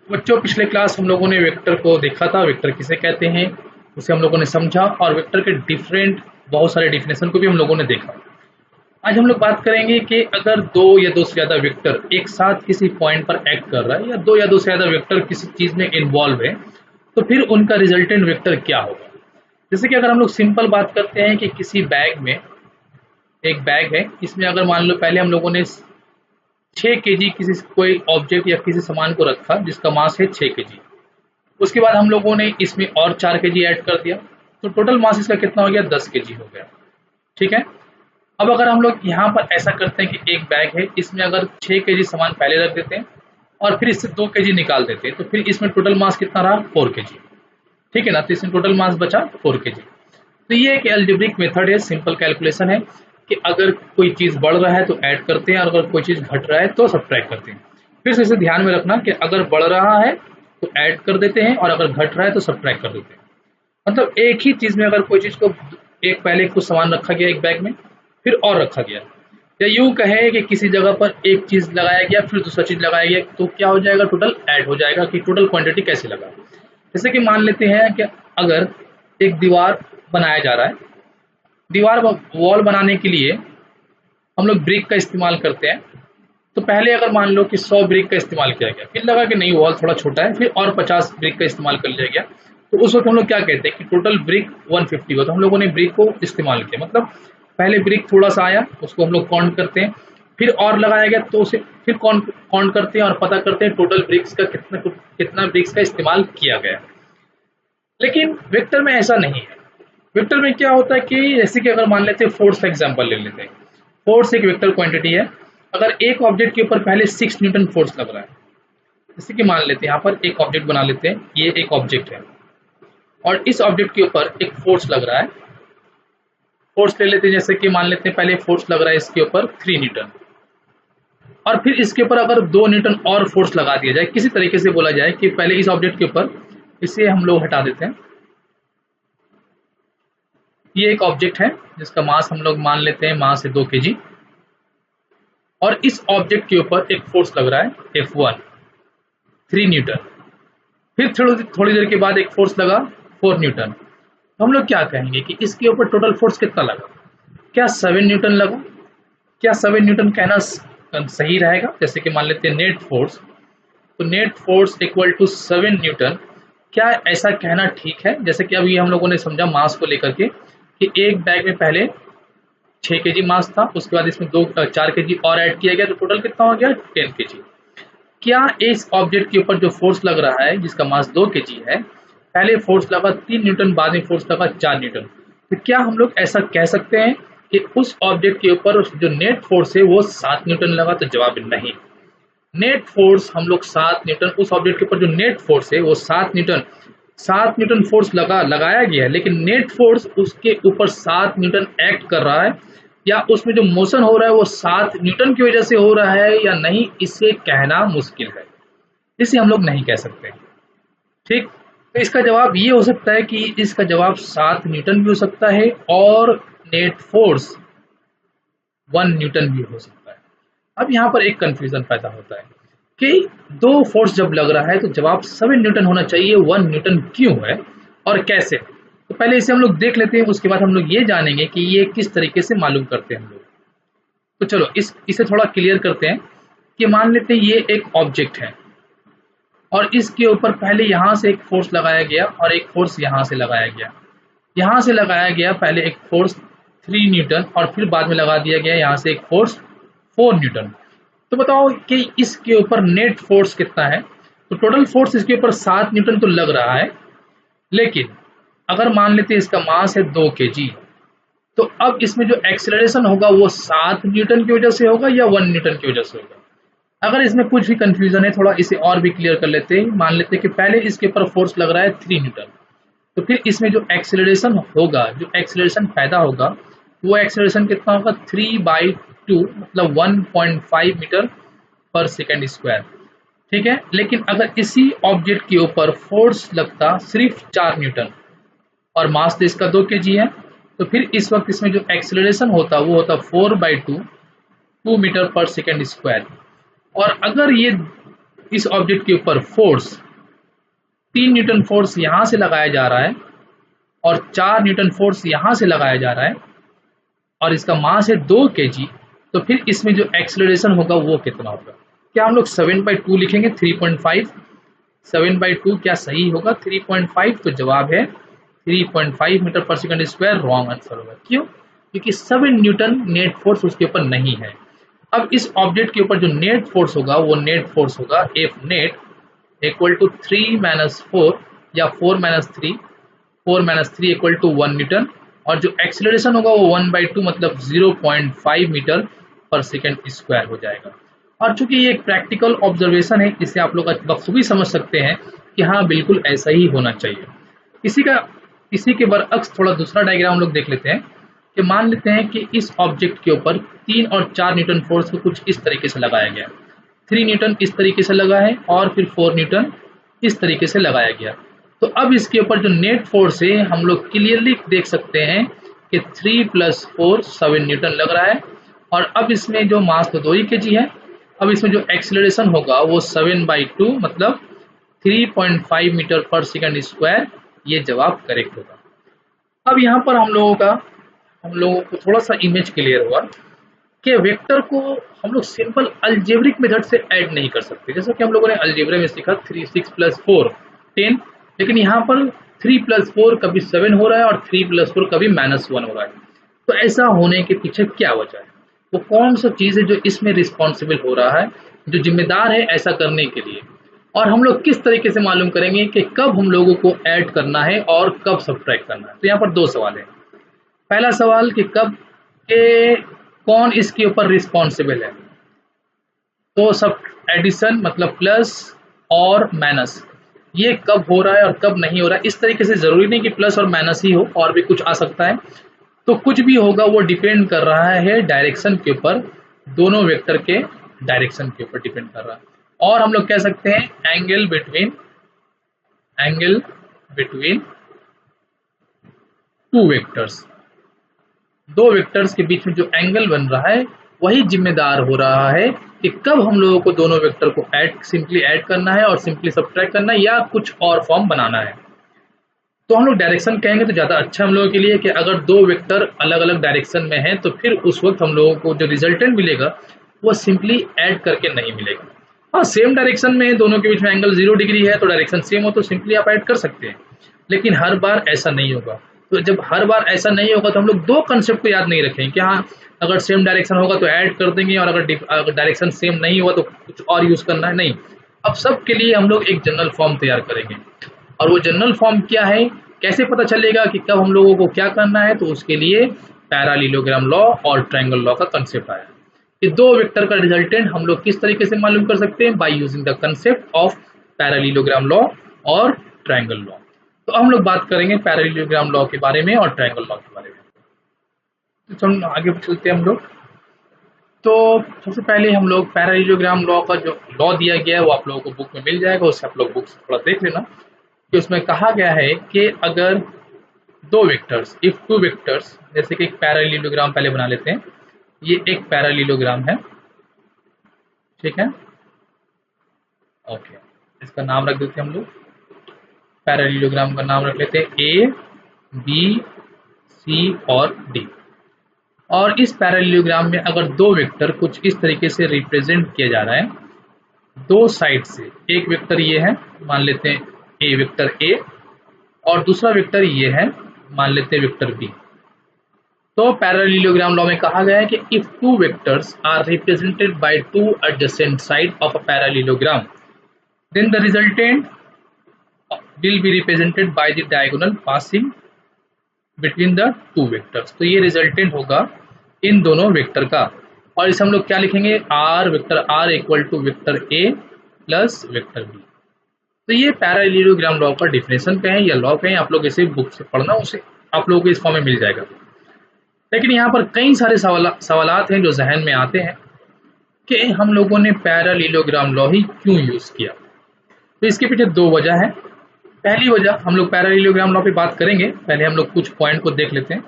बच्चों, पिछले क्लास हम लोगों ने वेक्टर को देखा था, वेक्टर किसे कहते हैं उसे हम लोगों ने समझा, और वेक्टर के डिफरेंट बहुत सारे डिफिनेशन को भी हम लोगों ने देखा। आज हम लोग बात करेंगे कि अगर दो या दो से ज़्यादा वेक्टर एक साथ किसी पॉइंट पर एक्ट कर रहा है, या दो या दो से ज़्यादा वेक्टर किसी चीज़ में इन्वॉल्व है, तो फिर उनका रिजल्टेंट वेक्टर क्या होगा। जैसे कि अगर हम लोग सिंपल बात करते हैं कि किसी बैग में, एक बैग है, इसमें अगर मान लो पहले हम लोगों ने 6 kg किसी कोई ऑब्जेक्ट या किसी सामान को रखा जिसका मास है 6 kg। उसके बाद हम लोगों ने इसमें और 4 kg ऐड कर दिया, तो टोटल मास इसका कितना हो गया, 10 kg हो गया। ठीक है। अब अगर हम लोग यहाँ पर ऐसा करते हैं कि एक बैग है, इसमें अगर 6 kg सामान पहले रख देते हैं और फिर इससे 2 kg निकाल देते हैं, तो फिर इसमें टोटल मास कितना रहा, 4 kg। ठीक है ना, तो इसमें टोटल मास बचा 4 kg। तो ये एक एल्जेब्रिक मेथड है, सिंपल कैलकुलेशन है कि अगर कोई चीज़ बढ़ रहा है तो ऐड करते हैं, और अगर कोई चीज़ घट रहा है तो सब्ट्रैक्ट करते हैं। फिर से इसे ध्यान में रखना कि अगर बढ़ रहा है तो ऐड कर देते हैं, और अगर घट रहा है तो सब्ट्रैक्ट कर देते हैं। मतलब एक ही चीज़ में अगर कोई चीज़ को एक पहले कुछ सामान रखा गया एक बैग में, फिर और रखा गया, या यूँ कहे कि किसी जगह पर एक चीज़ लगाया गया फिर दूसरा चीज़ लगाया गया, तो क्या हो जाएगा, टोटल ऐड हो जाएगा कि टोटल क्वांटिटी कैसे लगा। जैसे कि मान लेते हैं कि अगर एक दीवार बनाया जा रहा है, दीवार वॉल बनाने के लिए हम लोग ब्रिक का इस्तेमाल करते हैं। तो पहले अगर मान लो कि 100 ब्रिक का इस्तेमाल किया गया, फिर लगा कि नहीं वॉल थोड़ा छोटा है, फिर और 50 ब्रिक का इस्तेमाल कर लिया गया, तो उस वक्त हम लोग क्या कहते हैं कि टोटल ब्रिक 150 हुआ। तो हम लोगों ने ब्रिक को इस्तेमाल किया, मतलब पहले ब्रिक थोड़ा सा आया, उसको हम लोग काउंट करते हैं, फिर और लगाया गया तो उसे फिर काउंट करते हैं और पता करते हैं टोटल ब्रिक्स का कितना कितना ब्रिक्स का इस्तेमाल किया गया। लेकिन वेक्टर में ऐसा नहीं है। वेक्टर में क्या होता है कि जैसे कि अगर मान लेते हैं फोर्स का एग्जांपल ले लेते हैं। फोर्स एक वेक्टर क्वांटिटी है। अगर एक ऑब्जेक्ट के ऊपर पहले 6 न्यूटन फोर्स लग रहा है, जैसे कि मान लेते हैं यहाँ पर एक ऑब्जेक्ट बना लेते हैं, ये एक ऑब्जेक्ट है और इस ऑब्जेक्ट के ऊपर एक फोर्स लग रहा है। फोर्स ले लेते हैं, जैसे कि मान लेते हैं पहले फोर्स लग रहा है इसके ऊपर 3 न्यूटन, और फिर इसके ऊपर अगर 2 न्यूटन और फोर्स लगा दिया जाए, किसी तरीके से बोला जाए कि पहले इस ऑब्जेक्ट के ऊपर, इसे हम लोग हटा देते हैं, ये एक ऑब्जेक्ट है जिसका मास हम लोग मान लेते हैं मास है 2 kg, और इस ऑब्जेक्ट के ऊपर एक फोर्स लग रहा है F1 3 न्यूटन, फिर थोड़ी देर के बाद एक फोर्स लगा 4 न्यूटन। तो हम लोग क्या कहेंगे कि इसके ऊपर टोटल फोर्स कितना लगा, क्या 7 न्यूटन लगा। क्या 7 न्यूटन कहना सही रहेगा। जैसे कि मान लेते हैं नेट फोर्स, तो net force equal to 7 newton, क्या ऐसा कहना ठीक है। जैसे कि अभी हम लोगों ने समझा मास को लेकर के कि एक बैग में पहले 6 kg मास था, उसके बाद इसमें 4 kg और ऐड किया गया, तो टोटल कितना हो गया 10 kg। क्या इस ऑब्जेक्ट के ऊपर जो फोर्स लग रहा है जिसका मास 2 kg है, पहले फोर्स लगा 3 न्यूटन, बाद में फोर्स लगा 4 न्यूटन, तो क्या हम लोग ऐसा कह सकते हैं कि उस ऑब्जेक्ट के ऊपर जो नेट फोर्स है वो 7 न्यूटन लगा। तो जवाब नहीं। नेट फोर्स हम लोग 7 न्यूटन, उस ऑब्जेक्ट के ऊपर जो नेट फोर्स है वो 7 न्यूटन फोर्स लगाया गया है, लेकिन नेट फोर्स उसके ऊपर 7 न्यूटन एक्ट कर रहा है, या उसमें जो मोशन हो रहा है वो 7 न्यूटन की वजह से हो रहा है या नहीं, इसे कहना मुश्किल है, इसे हम लोग नहीं कह सकते। ठीक, तो इसका जवाब ये हो सकता है कि इसका जवाब 7 न्यूटन भी हो सकता है और नेट फोर्स 1 न्यूटन भी हो सकता है। अब यहाँ पर एक कंफ्यूजन पैदा होता है कि दो फोर्स जब लग रहा है तो जवाब 7 न्यूटन होना चाहिए, 1 न्यूटन क्यों है और कैसे। तो पहले इसे हम लोग देख लेते हैं, उसके बाद हम लोग ये जानेंगे कि ये किस तरीके से मालूम करते हैं हम लोग। तो चलो इसे थोड़ा क्लियर करते हैं कि मान लेते हैं ये एक ऑब्जेक्ट है और इसके ऊपर पहले यहाँ से एक फोर्स लगाया गया और एक फोर्स यहाँ से लगाया गया। यहाँ से लगाया गया पहले एक फोर्स 3 न्यूटन और फिर बाद में लगा दिया गया यहाँ से एक फोर्स 4 न्यूटन। तो बताओ कि इसके ऊपर नेट फोर्स कितना है। तो टोटल फोर्स इसके ऊपर 7 न्यूटन तो लग रहा है, लेकिन अगर मान लेते हैं इसका मास है 2 kg, तो अब इसमें जो एक्सेलरेशन होगा वो 7 न्यूटन की वजह से होगा या 1 न्यूटन की वजह से होगा। अगर इसमें कुछ भी कंफ्यूजन है, थोड़ा इसे और भी क्लियर कर लेते हैं। मान लेते हैं कि पहले इसके ऊपर फोर्स लग रहा है 3 न्यूटन, तो फिर इसमें जो एक्सेलरेशन होगा, जो एक्सेलरेशन पैदा होगा, वो एक्सेलरेशन कितना होगा 3/2, मतलब 1.5 मीटर पर सेकेंड स्क्वायर। ठीक है, लेकिन अगर इसी ऑब्जेक्ट के ऊपर फोर्स लगता सिर्फ 4 न्यूटन और मास तो इसका 2 kg है, तो फिर इस वक्त इसमें जो एक्सेलरेशन होता वो होता 4/2, 2 मीटर पर सेकेंड स्क्वायर। और अगर ये इस ऑब्जेक्ट के ऊपर फोर्स 3 न्यूटन फोर्स यहाँ से लगाया जा रहा है और 4 न्यूटन फोर्स यहाँ से लगाया जा रहा है और इसका मास है 2 kg, तो फिर इसमें जो एक्सेलरेशन होगा वो कितना होगा? क्या हम लोग 7/2 लिखेंगे? 3.5 7/2 क्या सही होगा? 3.5, तो जवाब है 3.5 मीटर पर सेकंड स्क्वायर रॉन्ग आंसर होगा। क्यों? क्योंकि 7 न्यूटन नेट फोर्स उसके ऊपर नहीं है। अब इस ऑब्जेक्ट के ऊपर जो नेट फोर्स होगा वो नेट फोर्स होगा F नेट इक्वल टू 3 - 4 या 4 - 3, 4 - 3 इक्वल टू 1 न्यूटन, और जो एक्सेलरेशन होगा वो 1/2 मतलब 0.5 मीटर पर सेकंड स्क्वायर हो जाएगा। और चूंकि ये एक प्रैक्टिकल ऑब्जर्वेशन है, इसे आप लोग बखूबी समझ सकते हैं कि हाँ बिल्कुल ऐसा ही होना चाहिए। इसी के बरअक्स थोड़ा दूसरा डायग्राम हम लोग देख लेते हैं कि मान लेते हैं कि इस ऑब्जेक्ट के ऊपर 3 और 4 न्यूटन फोर्स को कुछ इस तरीके से लगाया गया। 3 न्यूटन इस तरीके से लगा है और फिर 4 न्यूटन इस तरीके से लगाया गया। तो अब इसके ऊपर जो नेट फोर्स है हम लोग क्लियरली देख सकते हैं कि 3 + 4 7 न्यूटन लग रहा है, और अब इसमें जो मास तो 2 ही kg है। अब इसमें जो एक्सेलरेशन होगा वो 7/2 मतलब 3.5 मीटर पर सेकंड स्क्वायर, ये जवाब करेक्ट होगा। अब यहाँ पर हम लोगों को थोड़ा सा इमेज क्लियर हुआ कि वेक्टर को हम लोग सिंपल अलजेब्रिक मेथड से ऐड नहीं कर सकते। जैसा कि हम लोगों ने अलजेब्रा में सीखा 6 + 4 10, लेकिन यहाँ पर 3 + 4 कभी 7 हो रहा है और 3 + 4 कभी -1 हो रहा है। तो ऐसा होने के पीछे क्या वजह है? वो कौन सा चीज़ है जो इसमें रिस्पॉन्सिबल हो रहा है, जो जिम्मेदार है ऐसा करने के लिए, और हम लोग किस तरीके से मालूम करेंगे कि कब हम लोगों को ऐड करना है और कब सब्ट्रैक्ट करना है। तो यहाँ पर 2 सवाल है। पहला सवाल कि कब के कौन इसके ऊपर रिस्पॉन्सिबल है, तो सब एडिशन मतलब प्लस और माइनस, ये कब हो रहा है और कब नहीं हो रहा है। इस तरीके से जरूरी नहीं कि प्लस और माइनस ही हो, और भी कुछ आ सकता है। तो कुछ भी होगा वो डिपेंड कर रहा है डायरेक्शन के ऊपर, दोनों वेक्टर के डायरेक्शन के ऊपर डिपेंड कर रहा है। और हम लोग कह सकते हैं एंगल बिटवीन 2 वेक्टर्स, 2 वेक्टर्स के बीच में जो एंगल बन रहा है वही जिम्मेदार हो रहा है कि कब हम लोगों को दोनों वेक्टर को सिंपली ऐड करना है और सिंपली सब्ट्रैक्ट करना है, या कुछ और फॉर्म बनाना है। तो हम लोग डायरेक्शन कहेंगे तो ज़्यादा अच्छा हम लोगों के लिए कि अगर 2 वेक्टर अलग अलग डायरेक्शन में हैं तो फिर उस वक्त हम लोगों को जो रिजल्टेंट मिलेगा वो सिंपली ऐड करके नहीं मिलेगा। हाँ, सेम डायरेक्शन में दोनों के बीच में एंगल 0 डिग्री है तो डायरेक्शन सेम हो तो सिंपली आप ऐड कर सकते हैं, लेकिन हर बार ऐसा नहीं होगा। तो जब हर बार ऐसा नहीं होगा तो हम लोग 2 कंसेप्ट को याद नहीं रखेंगे कि हाँ अगर सेम डायरेक्शन होगा तो ऐड कर देंगे, और अगर डायरेक्शन सेम नहीं हुआ तो कुछ और यूज़ करना है। नहीं, अब सब के लिए हम लोग एक जनरल फॉर्म तैयार करेंगे, और वो जनरल फॉर्म क्या है, कैसे पता चलेगा कि कब हम लोगों को क्या करना है, तो उसके लिए पैरालेलोग्राम लॉ और ट्रायंगल लॉ का कंसेप्ट आया कि 2 वेक्टर का रिजल्टेंट हम लोग किस तरीके से मालूम कर सकते हैं, by using the concept of parallelogram law और ट्रायंगल लॉ। तो हम लोग बात करेंगे पैरालेलोग्राम लॉ के बारे में और ट्रायंगल लॉ के बारे में। तो हम आगे चलते हैं हम लोग। तो सबसे पहले हम लोग पैरालेलोग्राम लॉ का जो लॉ दिया गया है वो आप लोगों को बुक में मिल जाएगा, उससे आप लोग बुक से थोड़ा देख लेना कि उसमें कहा गया है कि अगर 2 वेक्टर्स, इफ 2 वेक्टर्स, जैसे कि एक पैरालेलोग्राम पहले बना लेते हैं, ये एक पैरालेलोग्राम है, ठीक है, ओके, इसका नाम रख देते हैं हम लोग, पैरालेलोग्राम का नाम रख लेते हैं A, B, C और D। और इस पैरालेलोग्राम में अगर 2 वेक्टर कुछ इस तरीके से रिप्रेजेंट किया जा रहा है, 2 साइड से, एक वेक्टर ये है, मान लेते हैं A वेक्टर A, और दूसरा वेक्टर ये है, मान लेते हैं वेक्टर B। तो पैरालेलोग्राम लॉ में कहा गया है कि if 2 vectors are represented by 2 adjacent side of a parallelogram, then the resultant will be represented by the diagonal passing between the 2 vectors। तो ये रिजल्टेंट होगा इन दोनों वेक्टर का, और इसे हम लोग क्या लिखेंगे, r vector r equal to vector A plus vector B। तो ये पैरालेलोग्राम लॉ का डिफिनेशन पे है या लॉ पे है, आप लोग इसे बुक से पढ़ना, उसे आप लोगों को इस फॉर्म में मिल जाएगा। लेकिन यहाँ पर कई सारे सवालात हैं जो जहन में आते हैं कि हम लोगों ने पैरालेलोग्राम लॉ ही क्यों यूज़ किया। तो इसके पीछे 2 वजह है। पहली वजह, हम लोग पैरालेलोग्राम लॉ पे बात करेंगे, पहले हम लोग कुछ पॉइंट को देख लेते हैं।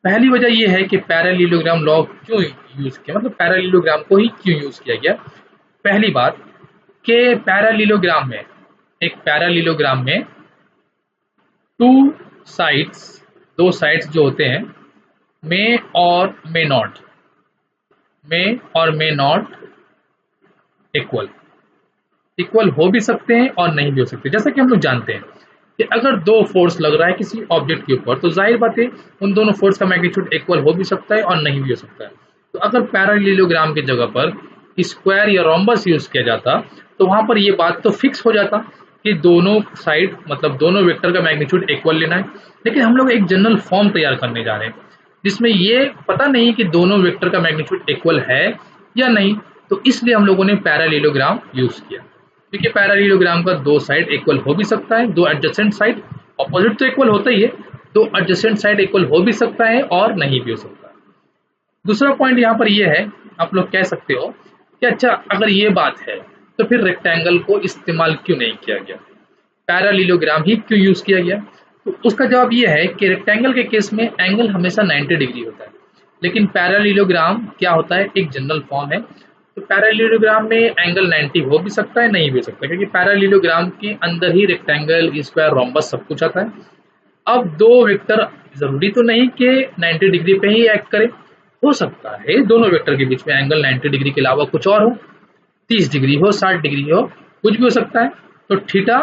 पहली वजह ये है कि पैरालेलोग्राम लॉ क्यों यूज़ किया, मतलब पैरालेलोग्राम को ही क्यों यूज़ किया गया। पहली बात कि पैरालीलोग्राम में, एक पैरालीलोग्राम में टू साइड्स, दो साइड्स जो होते हैं, मे और मे नॉट, मे और मे नॉट इक्वल, इक्वल हो भी सकते हैं और नहीं भी हो सकते। जैसा कि हम लोग जानते हैं कि अगर दो फोर्स लग रहा है किसी ऑब्जेक्ट के ऊपर, तो जाहिर बात है उन दोनों फोर्स का मैग्नीट्यूड इक्वल हो भी सकता है और नहीं भी हो सकता है। तो अगर पैरालीलोग्राम की जगह पर स्क्वायर या रोम्बस यूज किया जाता, तो वहां पर ये बात तो फिक्स हो जाता कि दोनों साइड, मतलब दोनों वेक्टर का मैग्नीट्यूड इक्वल लेना है। लेकिन हम लोग एक जनरल फॉर्म तैयार करने जा रहे हैं जिसमें ये पता नहीं कि दोनों वेक्टर का मैग्नीट्यूड इक्वल है या नहीं, तो इसलिए हम लोगों ने पैरालीलोग्राम यूज किया। क्योंकि पैरालीलोग्राम का दो साइड इक्वल हो भी सकता है, दो एडजेसेंट साइड, ऑपोजिट तो इक्वल होता ही है, दो एडजेसेंट साइड इक्वल हो भी सकता है और नहीं भी हो सकता है। दूसरा पॉइंट यहाँ पर ये है, आप लोग कह सकते हो कि अच्छा अगर ये बात है तो फिर रेक्टेंगल को इस्तेमाल क्यों नहीं किया गया, पैरालीलोग्राम ही क्यों यूज किया गया? तो उसका जवाब ये है कि रेक्टेंगल के केस में एंगल हमेशा 90 डिग्री होता है, लेकिन पैरालीलोग्राम क्या होता है, एक जनरल फॉर्म है। तो पैरालीलोग्राम में एंगल 90 हो भी सकता है, नहीं भी हो सकता, क्योंकि पैरालीलोग्राम के अंदर ही रेक्टेंगल, स्क्वायर, रोम्बस सब कुछ आता है। अब दो वेक्टर जरूरी तो नहीं कि 90 डिग्री पे ही एक्ट करे, हो सकता है दोनों वेक्टर के बीच में एंगल 90 डिग्री के अलावा कुछ और हो, 30 डिग्री हो, 60 डिग्री हो, कुछ भी हो सकता है। तो थीटा,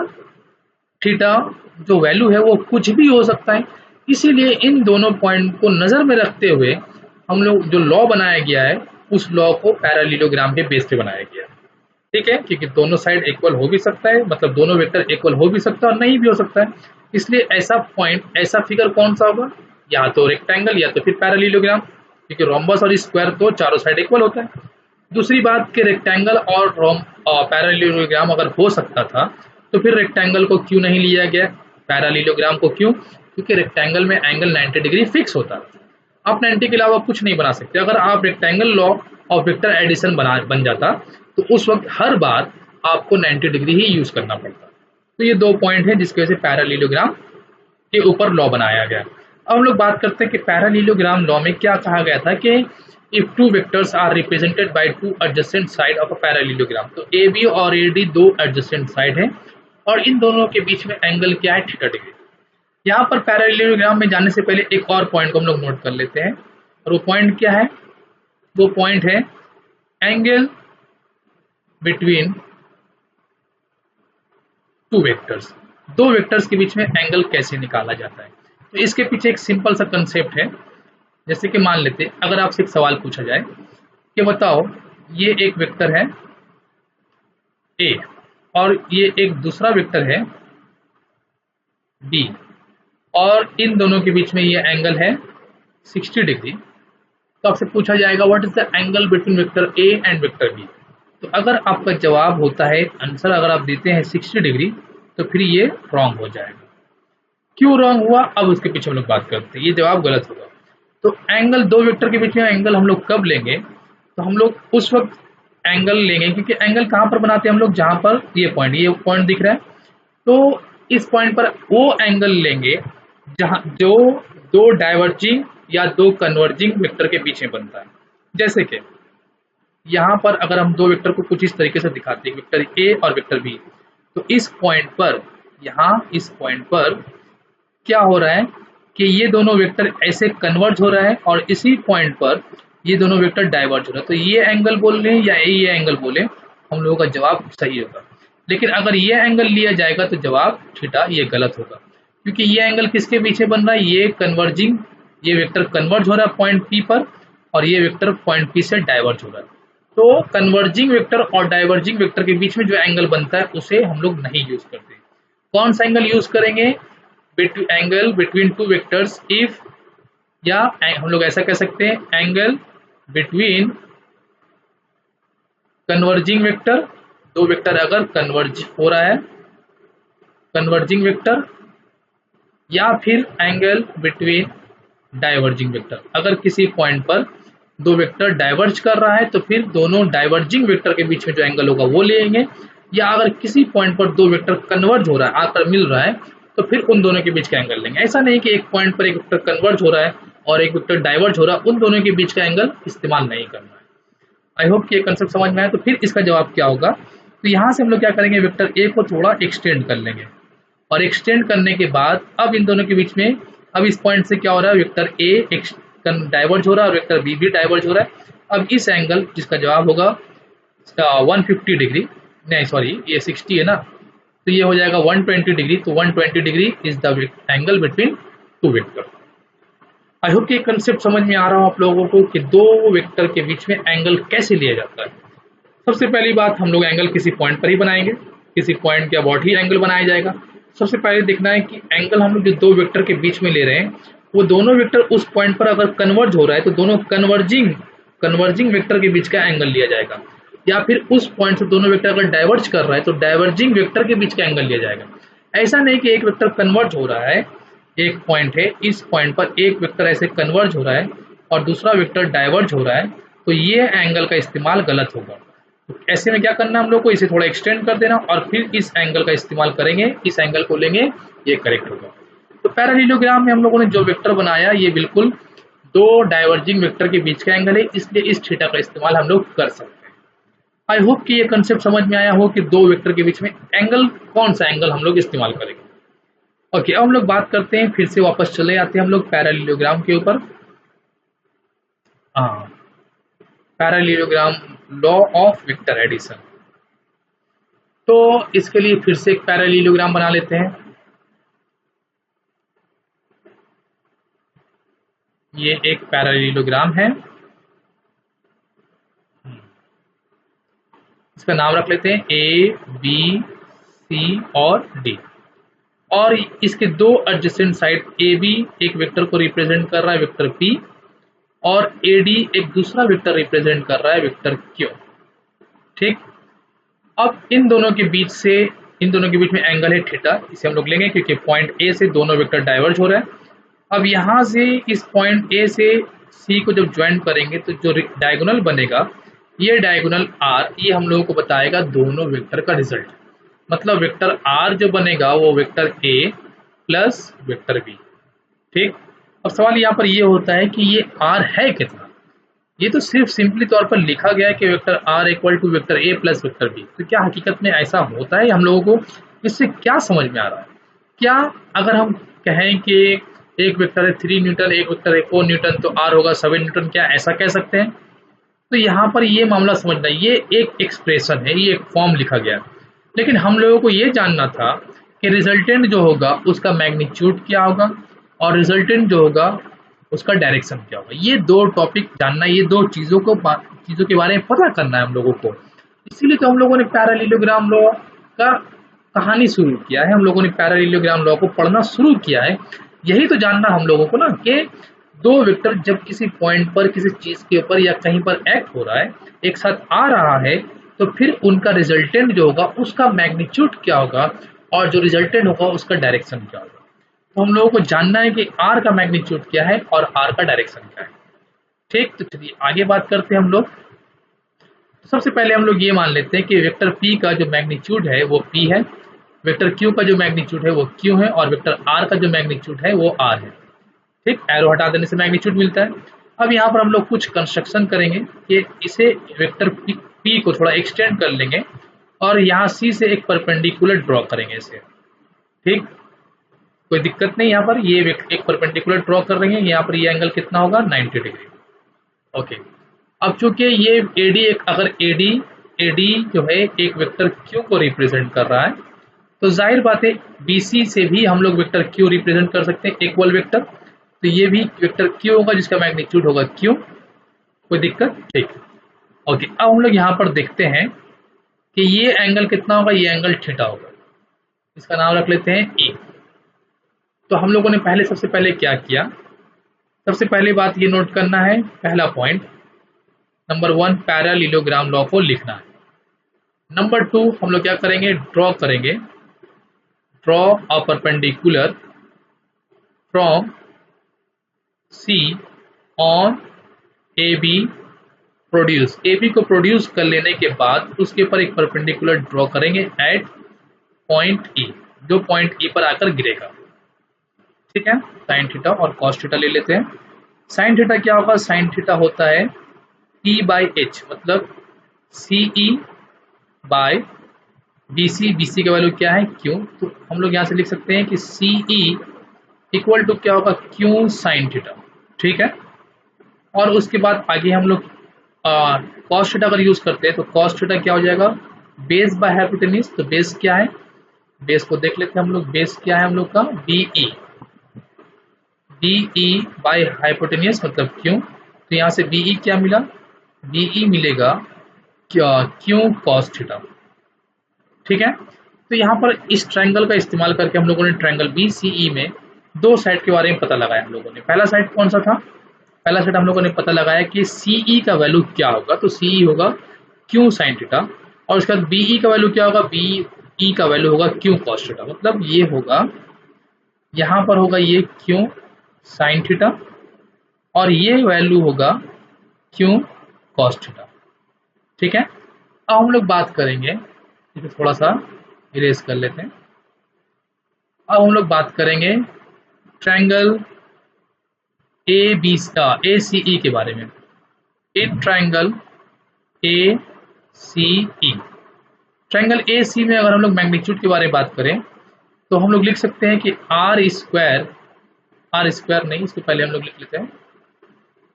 थीटा जो वैल्यू है वो कुछ भी हो सकता है। इसीलिए इन दोनों पॉइंट को नजर में रखते हुए हम लोग जो लॉ बनाया गया है उस लॉ को पैरालीलोग्राम के बेस पे बनाया गया, ठीक है, क्योंकि दोनों साइड इक्वल हो भी सकता है, मतलब दोनों वेक्टर इक्वल हो भी सकता है और नहीं भी हो सकता है। इसलिए ऐसा पॉइंट, ऐसा फिगर कौन सा होगा, या तो रेक्टेंगल या तो फिर पैरालीलोग्राम, क्योंकि रोम्बस और स्क्वायर तो चारों साइड इक्वल होता है। दूसरी बात कि रेक्टेंगल और पैरालीलोग्राम अगर हो सकता था तो फिर रेक्टेंगल को क्यों नहीं लिया गया, पैरालीलोग्राम को क्यों? क्योंकि रेक्टेंगल में एंगल 90 डिग्री फिक्स होता है, आप 90 के अलावा कुछ नहीं बना सकते। अगर आप rectangle law of vector addition बन जाता तो उस वक्त हर बार आपको 90 डिग्री ही यूज करना पड़ता। तो ये दो पॉइंट है जिसकी वजह से पैरालीलोग्राम के ऊपर लॉ बनाया गया। अब हम लोग बात करते हैं कि पैरालीलोग्राम लॉ में क्या कहा गया था कि if two vectors are represented by two adjacent side of a parallelogram, तो ए बी और ए डी दो एडजेसेंट साइड है और इन दोनों के बीच में एंगल क्या है, थीटा डिग्री। यहाँ पर पैरालीलोग्राम में जाने से पहले एक और पॉइंट को हम लोग नोट कर लेते हैं, और वो पॉइंट क्या है, वो पॉइंट है एंगल बिटवीन टू वेक्टर्स, दो वेक्टर्स के बीच में एंगल कैसे निकाला जाता है। तो इसके पीछे एक सिंपल सा कंसेप्ट है। जैसे कि मान लेते अगर आपसे एक सवाल पूछा जाए कि बताओ ये एक वेक्टर है ए और ये एक दूसरा वेक्टर है बी, और इन दोनों के बीच में ये एंगल है 60 डिग्री, तो आपसे पूछा जाएगा what is the angle between vector A and vector B. तो अगर आपका जवाब होता है, आंसर अगर आप देते हैं 60 डिग्री, तो फिर ये रॉन्ग हो जाएगा। क्यों रॉन्ग हुआ, अब उसके पीछे हम लोग बात करते हैं, ये जवाब गलत होगा। तो एंगल, दो वेक्टर के बीच में एंगल हम लोग कब लेंगे, तो हम लोग उस वक्त एंगल लेंगे, क्योंकि एंगल कहाँ पर बनाते हैं हम लोग, जहाँ पर ये पॉइंट दिख रहा है, तो इस पॉइंट पर वो एंगल लेंगे जहाँ जो दो डाइवर्जिंग या दो कन्वर्जिंग वेक्टर के बीच में बनता है। जैसे कि यहाँ पर अगर हम दो वेक्टर को कुछ इस तरीके से दिखाते हैं, वेक्टर ए और वेक्टर बी, तो इस पॉइंट पर, यहाँ इस पॉइंट पर क्या हो रहा है कि ये दोनों वेक्टर ऐसे कन्वर्ज हो रहा है और इसी पॉइंट पर ये दोनों वेक्टर डाइवर्ज हो रहा है। तो ये एंगल बोल रहे हैं या ये एंगल बोले, हम लोगों का जवाब सही होगा। लेकिन अगर ये एंगल लिया जाएगा तो जवाब थीटा, ये गलत होगा, क्योंकि ये एंगल किसके पीछे बन रहा है, ये कन्वर्जिंग, ये वेक्टर कन्वर्ज हो रहा है पॉइंट पी पर और ये वेक्टर पॉइंट पी से डाइवर्ज हो रहा है। तो कन्वर्जिंग वेक्टर और डाइवर्जिंग वेक्टर के बीच में जो एंगल बनता है उसे हम लोग नहीं यूज करते। कौन सा एंगल यूज करेंगे, angle between two vectors if, या हम लोग ऐसा कह सकते हैं एंगल बिटवीन कन्वर्जिंग वेक्टर, दो वेक्टर अगर कन्वर्ज हो रहा है, कन्वर्जिंग वेक्टर, या फिर एंगल बिटवीन डाइवर्जिंग वेक्टर। अगर किसी पॉइंट पर दो वेक्टर डाइवर्ज कर रहा है तो फिर दोनों डाइवर्जिंग वेक्टर के बीच में जो एंगल होगा वो लेंगे, या अगर किसी पॉइंट पर दो वेक्टर कन्वर्ज हो रहा है, आकर मिल रहा है, तो फिर उन दोनों के बीच का एंगल लेंगे। ऐसा नहीं कि एक पॉइंट पर एक वेक्टर कन्वर्ज हो रहा है और एक वेक्टर डाइवर्ज हो रहा है, उन दोनों के बीच का एंगल इस्तेमाल नहीं करना है। आई होप कि ये कंसेप्ट समझ में आया। तो फिर इसका जवाब क्या होगा, तो यहाँ से हम लोग क्या करेंगे, वेक्टर ए को थोड़ा एक्सटेंड कर लेंगे, और एक्सटेंड करने के बाद अब इन दोनों के बीच में, अब इस पॉइंट से क्या हो रहा है, वेक्टर ए डाइवर्ज हो रहा है और वेक्टर बी भी डाइवर्ज हो रहा है। अब इस एंगल जिसका जवाब होगा इसका 150 डिग्री, नहीं सॉरी ये 60 है ना, तो ये हो जाएगा 120 डिग्री। तो 120 degree is the angle between two vector. I hope कि ये कंसेप्ट समझ में आ रहा हो आप लोगों को कि दो वेक्टर के बीच में एंगल कैसे लिया जाता है। सबसे पहली बात, हम लोग एंगल किसी पॉइंट पर ही बनाएंगे, किसी पॉइंट के अबाउट ही एंगल बनाया जाएगा। सबसे पहले देखना है कि एंगल हम लोग जो दो वेक्टर के बीच में ले रहे हैं, वो दोनों वेक्टर उस पॉइंट पर अगर कन्वर्ज हो रहा है तो दोनों कन्वर्जिंग वेक्टर के बीच का एंगल लिया जाएगा, या फिर उस पॉइंट से दोनों वेक्टर अगर डाइवर्ज कर रहा है तो डाइवर्जिंग वेक्टर के बीच का एंगल लिया जाएगा। ऐसा नहीं कि एक वेक्टर कन्वर्ज हो रहा है, एक पॉइंट है, इस पॉइंट पर एक वेक्टर ऐसे कन्वर्ज हो रहा है और दूसरा वेक्टर डाइवर्ज हो रहा है, तो ये एंगल का इस्तेमाल गलत होगा। तो ऐसे में क्या करना हम लोग को, इसे थोड़ा एक्सटेंड कर देना और फिर इस एंगल का इस्तेमाल करेंगे, इस एंगल को लेंगे, ये करेक्ट होगा। तो पैरेललोग्राम में हम लोगों ने जो वेक्टर बनाया ये बिल्कुल दो डाइवर्जिंग वेक्टर के बीच का एंगल है, इसलिए इस थीटा का इस्तेमाल हम लोग कर सकते हैं। आई होप कि ये कंसेप्ट समझ में आया हो कि दो वेक्टर के बीच में एंगल, कौन सा एंगल हम लोग इस्तेमाल करेंगे। ओके, अब हम लोग बात करते हैं, फिर से वापस चले आते हैं हम लोग पैरेललोग्राम के ऊपर। हाँ, parallelogram, law of vector addition. तो इसके लिए फिर से एक पैरेललोग्राम बना लेते हैं। ये एक पैरेललोग्राम है, इसका नाम रख लेते हैं ए बी सी और डी, और इसके दो एडजेसेंट साइड, ए बी एक वेक्टर को रिप्रेजेंट कर रहा है वेक्टर पी, और ए डी एक दूसरा वेक्टर रिप्रेजेंट कर रहा है वेक्टर क्यू। ठीक, अब इन दोनों के बीच में एंगल है थीटा, इसे हम लोग लेंगे क्योंकि पॉइंट ए से दोनों वेक्टर डाइवर्ज हो रहे हैं। अब यहाँ से इस पॉइंट ए से सी को जब ज्वाइन करेंगे तो जो डायगोनल बनेगा, ये डायगोनल आर, ये हम लोगों को बताएगा दोनों वेक्टर का रिजल्ट। मतलब वेक्टर आर जो बनेगा वो vector A plus vector B. ठीक, अब सवाल यहाँ पर ये होता है कि ये आर है कितना। ये तो सिर्फ सिंपली तौर पर लिखा गया है कि vector R equal to vector A plus vector B, तो क्या हकीकत में ऐसा होता है? हम लोगों को इससे क्या समझ में आ रहा है? क्या अगर हम कहें कि एक वेक्टर है 3 न्यूटन, एक वेक्टर है 4 न्यूटन, तो आर होगा 7 न्यूटन, क्या ऐसा कह सकते हैं? तो यहाँ पर ये मामला समझना, ये एक एक्सप्रेशन है, ये एक फॉर्म लिखा गया, लेकिन हम लोगों को ये जानना था कि रिजल्टेंट जो होगा उसका मैग्नीट्यूड क्या होगा और रिजल्टेंट जो होगा उसका डायरेक्शन क्या होगा। ये दो टॉपिक जानना, ये दो चीज़ों के बारे में पता करना है हम लोगों को। इसीलिए तो हम लोगों ने पैरेललोग्राम लॉ का कहानी शुरू किया है, हम लोगों ने पैरेललोग्राम लॉ को पढ़ना शुरू किया है। यही तो जानना हम लोगों को ना, कि दो वेक्टर जब किसी पॉइंट पर किसी चीज़ के ऊपर या कहीं पर एक्ट हो रहा है, एक साथ आ रहा है, तो फिर उनका रिजल्टेंट जो होगा उसका मैग्नीट्यूड क्या होगा और जो रिजल्टेंट होगा उसका डायरेक्शन क्या होगा। तो हम लोगों को जानना है कि आर का मैग्नीट्यूड क्या है और आर का डायरेक्शन क्या है। ठीक, तो चलिए आगे बात करते हैं हम लोग। सबसे पहले हम लोग ये मान लेते हैं कि वेक्टर पी का जो मैग्नीट्यूड है वो पी है, वेक्टर क्यू का जो मैग्नीट्यूड है वो क्यू है, और वेक्टर आर का जो मैग्नीट्यूड है वो आर है। ठीक, एरो हटा देने से मैग्नीट्यूड मिलता है। अब यहाँ पर हम लोग कुछ कंस्ट्रक्शन करेंगे कि इसे वेक्टर पी को थोड़ा एक्सटेंड कर लेंगे और यहाँ सी से एक परपेंडिकुलर ड्रॉ करेंगे इसे। ठीक, कोई दिक्कत नहीं, यहाँ पर ये एक परपेंडिकुलर ड्रॉ कर रहे हैं, यहाँ पर ये एंगल कितना होगा 90 डिग्री। ओके, अब चूंकि ये एडी अगर एडी जो है एक वेक्टर क्यू को रिप्रेजेंट कर रहा है, तो जाहिर बात है बीसी से भी हम लोग वेक्टर क्यू रिप्रेजेंट कर सकते हैं, इक्वल वेक्टर। तो ये भी वेक्टर क्यू होगा जिसका मैग्नीट्यूड होगा क्यू। कोई दिक्कत? ठीक, ओके। अब हम लोग यहाँ पर देखते हैं कि ये एंगल कितना होगा, ये एंगल थीटा होगा, इसका नाम रख लेते हैं ए। तो हम लोगों ने सबसे पहले क्या किया, सबसे पहली बात ये नोट करना है, पहला पॉइंट नंबर 1 पैरेललोग्राम लॉ को लिखना है। नंबर 2 हम लोग क्या करेंगे, ड्रॉ करेंगे, draw a perpendicular from C on A B produce. A B को प्रोड्यूस कर लेने के बाद उसके ऊपर एक परपेंडिकुलर ड्रॉ करेंगे एट पॉइंट ई, जो पॉइंट ई पर आकर गिरेगा। ठीक है, साइन थीटा और कॉस थीटा ले लेते हैं। साइन थीटा क्या होगा, साइन थीटा होता है P/H, मतलब CE/H BC का वैल्यू क्या है Q, तो हम लोग यहाँ से लिख सकते हैं कि CE इक्वल टू क्या होगा Q साइन थीटा, ठीक है। और उसके बाद आगे हम लोग कॉस थीटा अगर यूज करते हैं तो कॉस थीटा क्या हो जाएगा, बेस बाय हाइपोटेन्यूज। तो बेस क्या है, बेस को देख लेते हैं हम लोग, बेस क्या है हम लोग का BE बाय हाइपोटेन्यूज मतलब Q। तो यहाँ से BE क्या मिला, BE मिलेगा Q कॉस थीटा, ठीक है। तो यहाँ पर इस ट्रायंगल का इस्तेमाल करके हम लोगों ने ट्रायंगल BCE में दो साइड के बारे में पता लगाया हम लोगों ने। पहला साइड कौन सा था, पहला साइड हम लोगों ने पता लगाया कि CE का वैल्यू क्या होगा, तो CE होगा Q साइन थीटा, और उसके बाद BE का वैल्यू क्या होगा, BE का वैल्यू होगा Q कॉस थीटा। मतलब ये होगा, यहाँ पर होगा ये Q साइन थीटा और ये वैल्यू होगा Q कॉस थीटा, ठीक है। अब हम लोग बात करेंगे, इसे थोड़ा सा इरेज कर लेते हैं। अब हम लोग बात करेंगे ट्रायंगल ACE के बारे में। In triangle ACE, triangle AC में अगर हम लोग मैग्नीट्यूड के बारे में बात करें तो हम लोग लिख सकते हैं कि आर स्क्वायर नहीं, इसको पहले हम लोग लिख लेते हैं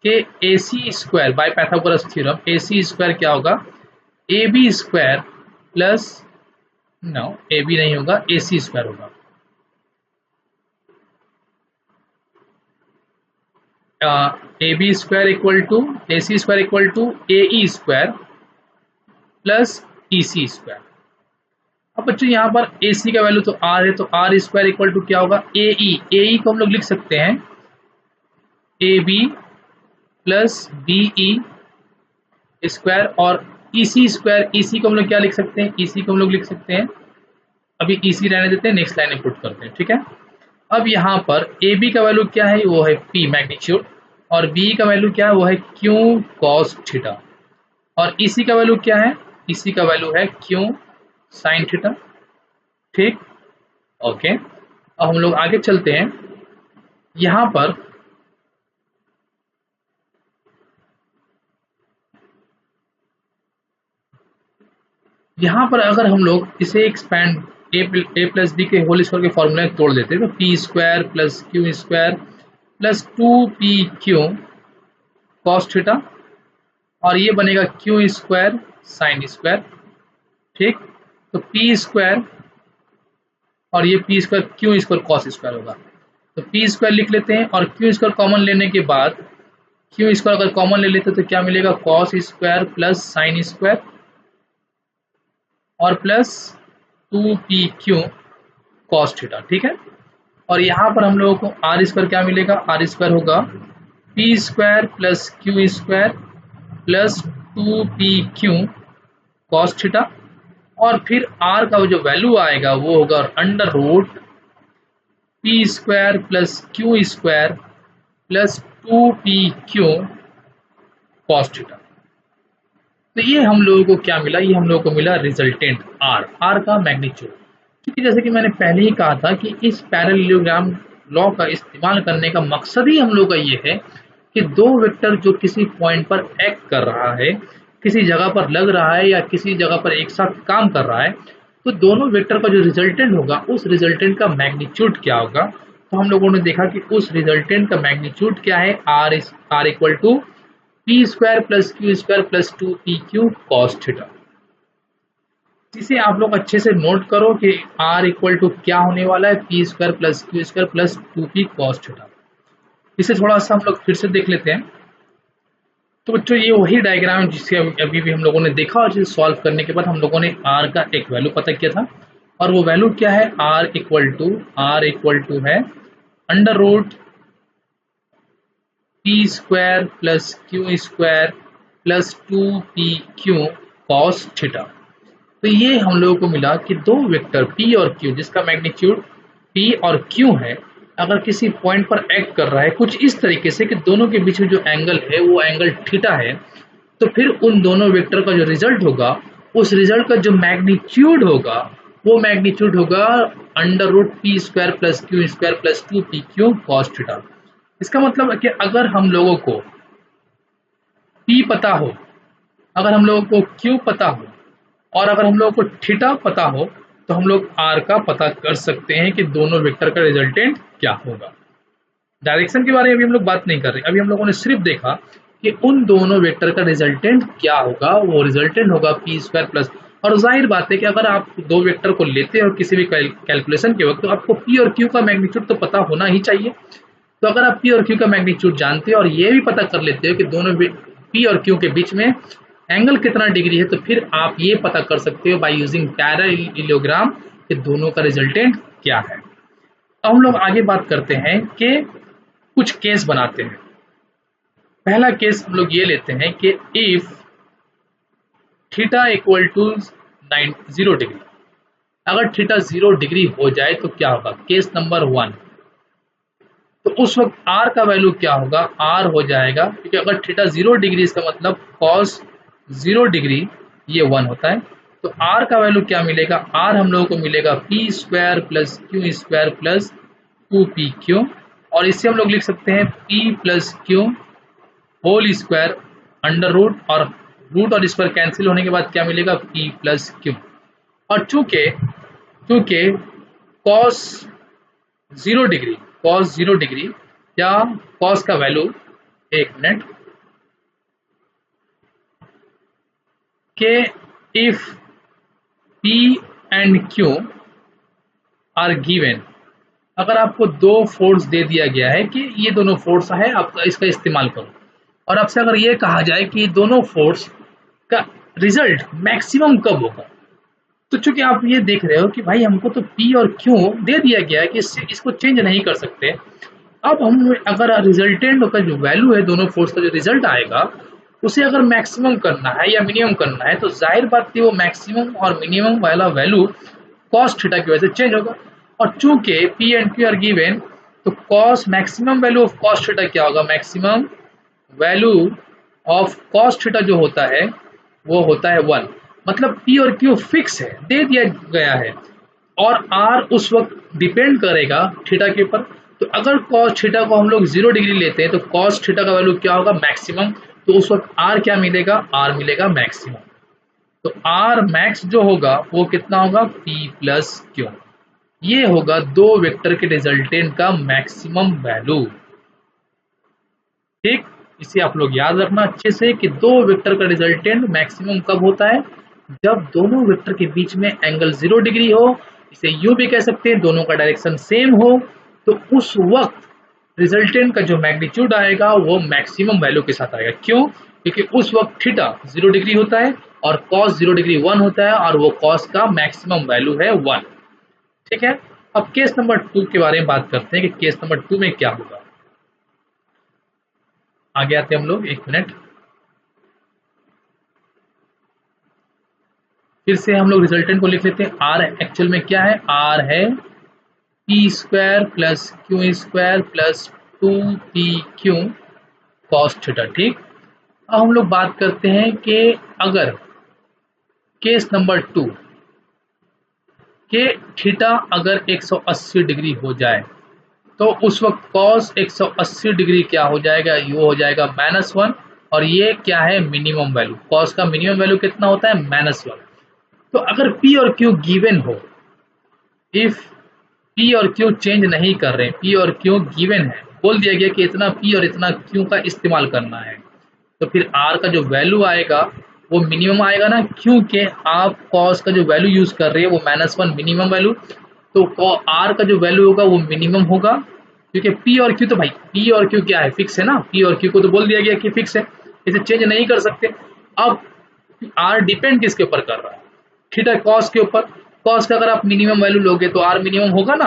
कि AC square by Pythagoras theorem, AC square क्या होगा, AB square plus, no AB नहीं होगा, AC स्क्वायर होगा। AB square equal to AC square equal to AE square plus EC square. अब बच्चों यहाँ पर AC का वैल्यू तो R है, तो R स्क्वायर इक्वल टू क्या होगा, AE को हम लोग लिख सकते हैं AB प्लस BE स्क्वायर, और EC स्क्वायर, EC को हम लोग क्या लिख सकते हैं, EC को हम लोग लिख सकते हैं, अभी EC रहने देते हैं, नेक्स्ट लाइन में पुट करते हैं, ठीक है। अब यहाँ पर AB का वैल्यू क्या है, वो है P मैग्नीट्यूड, और BE का वैल्यू क्या है, वो है Q cos थीटा, और EC का वैल्यू क्या है, EC का वैल्यू है Q साइन थीटा, ठीक, ओके। अब हम लोग आगे चलते हैं। यहाँ पर अगर हम लोग इसे एक्सपैंड a प्लस बी के होल स्क्वायर के फॉर्मूले में तोड़ देते हैं तो P square plus Q square plus 2PQ cos theta, और ये बनेगा Q स्क्वायर साइन स्क्वायर, ठीक। तो P स्क्वायर और ये P square Q square cos square होगा, तो P स्क्वायर लिख लेते हैं, और Q स्क्वायर कॉमन लेने के बाद Q स्क्वायर अगर कॉमन ले लेते तो क्या मिलेगा, cos square plus sine square और प्लस 2PQ कॉस थीटा, ठीक है। और यहाँ पर हम लोगों को आर स्क्वायर क्या मिलेगा, आर स्क्वायर होगा P square plus Q square plus 2PQ cos theta, और फिर R का जो वैल्यू आएगा वो होगा under root P square plus Q square plus 2PQ cos theta. तो ये हम लोगों को क्या मिला, ये हम लोगों को मिला रिजल्टेंट R का मैग्नीट्यूड। क्योंकि जैसे कि मैंने पहले ही कहा था कि इस पैरेललोग्राम लॉ का इस्तेमाल करने का मकसद ही हम लोग का ये है कि दो वेक्टर जो किसी पॉइंट पर एक्ट कर रहा है, किसी जगह पर लग रहा है या किसी जगह पर एक साथ काम कर रहा है, तो दोनों वेक्टर का जो रिजल्टेंट होगा उस रिजल्टेंट का मैग्नीट्यूड क्या होगा। तो हम लोगों ने देखा कि उस रिजल्टेंट का मैग्नीट्यूड क्या है, R equal to P square plus Q square plus 2PQ cos theta. इसे आप लोग अच्छे से नोट करो कि R इक्वल टू क्या होने वाला है, P square plus Q square plus 2P cos theta. इसे थोड़ा सा हम लोग फिर से देख लेते हैं। तो बच्चों ये वही डायग्राम है जिसे अभी भी हम लोगों ने देखा, और जिसे सॉल्व करने के बाद हम लोगों ने R का एक वैल्यू पता किया था, और वो वैल्यू क्या है, R इक्वल टू है under root P square plus Q square plus 2PQ cos theta. तो ये हम लोगों को मिला कि दो वेक्टर P और Q जिसका मैग्नीट्यूड P और Q है, अगर किसी पॉइंट पर एक्ट कर रहा है कुछ इस तरीके से कि दोनों के बीच में जो एंगल है वो एंगल थीटा है, तो फिर उन दोनों वेक्टर का जो रिजल्ट होगा, उस रिजल्ट का जो मैग्नीट्यूड होगा वो मैग्नीट्यूड होगा under root P square plus Q square plus 2PQ cos theta. इसका मतलब है कि अगर हम लोगों को P पता हो, अगर हम लोगों को Q पता हो, और अगर हम लोगों को थीटा पता हो तो हम लोग आर का पता कर सकते हैं कि दोनों वेक्टर का रिजल्टेंट क्या होगा। डायरेक्शन के बारे में अभी हम लोग बात नहीं कर रहे, अभी हम लोगों ने सिर्फ देखा कि उन दोनों वेक्टर का रिजल्टेंट क्या होगा। वो रिजल्टेंट होगा पी स्क्वायर प्लस, और जाहिर बात है कि अगर आप दो वेक्टर को लेते हो किसी भी कैलकुलेशन के वक्त तो आपको पी और क्यू का मैग्नीट्यूड तो पता होना ही चाहिए। तो अगर आप पी और क्यू का मैग्नीट्यूड जानते हो और ये भी पता कर लेते हो कि दोनों पी और क्यू के बीच में एंगल कितना डिग्री है, तो फिर आप ये पता कर सकते हो बाय यूजिंग पैरेललोग्राम कि दोनों का रिजल्टेंट क्या है। अब हम लोग आगे बात करते हैं कि कुछ केस बनाते हैं। पहला केस हम लोग ये लेते हैं कि if theta equal to 0 degree, अगर थीटा 0 डिग्री हो जाए तो क्या होगा। केस नंबर 1, तो उस वक्त आर का वैल्यू क्या होगा, आर हो जाएगा, क्योंकि अगर थीटा 0 डिग्री इसका मतलब कॉस 0 डिग्री ये 1 होता है, तो आर का वैल्यू क्या मिलेगा, आर हम लोगों को मिलेगा P square plus Q square plus 2pq, और इससे हम लोग लिख सकते हैं p plus Q whole square under root, और रूट और स्क्वायर कैंसिल होने के बाद क्या मिलेगा p प्लस क्यू। और चूंकि कॉस 0 डिग्री या कॉस का वैल्यू, एक मिनट, के if p and q are given, अगर आपको दो फोर्स दे दिया गया है कि ये दोनों फोर्स है, आप इसका इस्तेमाल करो, और आपसे अगर ये कहा जाए कि दोनों फोर्स का रिजल्ट मैक्सिमम कब होगा, तो चूंकि आप ये देख रहे हो कि भाई हमको तो P और Q दे दिया गया है कि इसको चेंज नहीं कर सकते। अब हम अगर रिजल्टेंट का जो वैल्यू है, दोनों फोर्स का जो रिजल्ट आएगा उसे अगर मैक्सिमम करना है या मिनिमम करना है, तो जाहिर बात है वो मैक्सिमम और मिनिमम वाला वैल्यू कॉस थीटा की वजह से चेंज होगा। और चूंकि P and Q are given, तो cos maximum value of cos theta क्या होगा, maximum value of cos theta जो होता है वो होता है 1। मतलब P और Q फिक्स है, दे दिया गया है, और R उस वक्त डिपेंड करेगा थीटा के ऊपर। तो अगर कॉस थीटा को हम लोग 0 डिग्री लेते हैं तो कॉस थीटा का वैल्यू क्या होगा, मैक्सिमम, तो उस वक्त R क्या मिलेगा, R मिलेगा मैक्सिमम। तो R मैक्स जो होगा वो कितना होगा, P प्लस Q। ये होगा दो वेक्टर के रिजल्टेंट का मैक्सिमम वैल्यू। ठीक, इसे आप लोग याद रखना अच्छे से कि दो वेक्टर का रिजल्टेंट मैक्सिमम कब होता है, जब दोनों वेक्टर के बीच में एंगल 0 डिग्री हो, इसे यूं भी कह सकते हैं दोनों का डायरेक्शन सेम हो, तो उस वक्त रिजल्टेंट का जो मैग्नीट्यूड आएगा वो मैक्सिमम वैल्यू के साथ आएगा। क्यों, क्योंकि उस वक्त थीटा 0 डिग्री होता है और कॉस 0 डिग्री 1 होता है, और वो कॉस का मैक्सिमम वैल्यू है 1। ठीक है, अब केस नंबर 2 के बारे में बात करते हैं कि केस नंबर 2 में क्या होगा। आगे आते हैं हम लोग, एक मिनट, फिर से हम लोग रिजल्टेंट को लिख लेते हैं। आर एक्चुअल में क्या है, आर है P square plus Q square plus 2pq cos theta. ठीक, अब हम लोग बात करते हैं कि अगर केस नंबर 2 के थीटा अगर 180 डिग्री हो जाए, तो उस वक्त कॉस 180 डिग्री क्या हो जाएगा, ये हो जाएगा -1, और ये क्या है, मिनिमम वैल्यू, कॉस का मिनिमम वैल्यू कितना होता है, -1। तो अगर P और Q गिवन हो, इफ P और Q चेंज नहीं कर रहे, P और Q गिवन है, बोल दिया गया कि इतना P और इतना Q का इस्तेमाल करना है, तो फिर R का जो वैल्यू आएगा वो मिनिमम आएगा ना, क्योंकि आप कॉस का जो वैल्यू यूज कर रहे हैं वो -1 मिनिमम वैल्यू, तो R का जो वैल्यू होगा वो मिनिमम होगा, क्योंकि P और Q, तो भाई P और Q क्या है, फिक्स है ना, P और Q को तो बोल दिया गया कि फिक्स है, इसे चेंज नहीं कर सकते। अब R डिपेंड किसके ऊपर कर रहा है, थीटा कॉस के ऊपर। कॉस का अगर आप मिनिमम वैल्यू लोगे तो R मिनिमम होगा ना,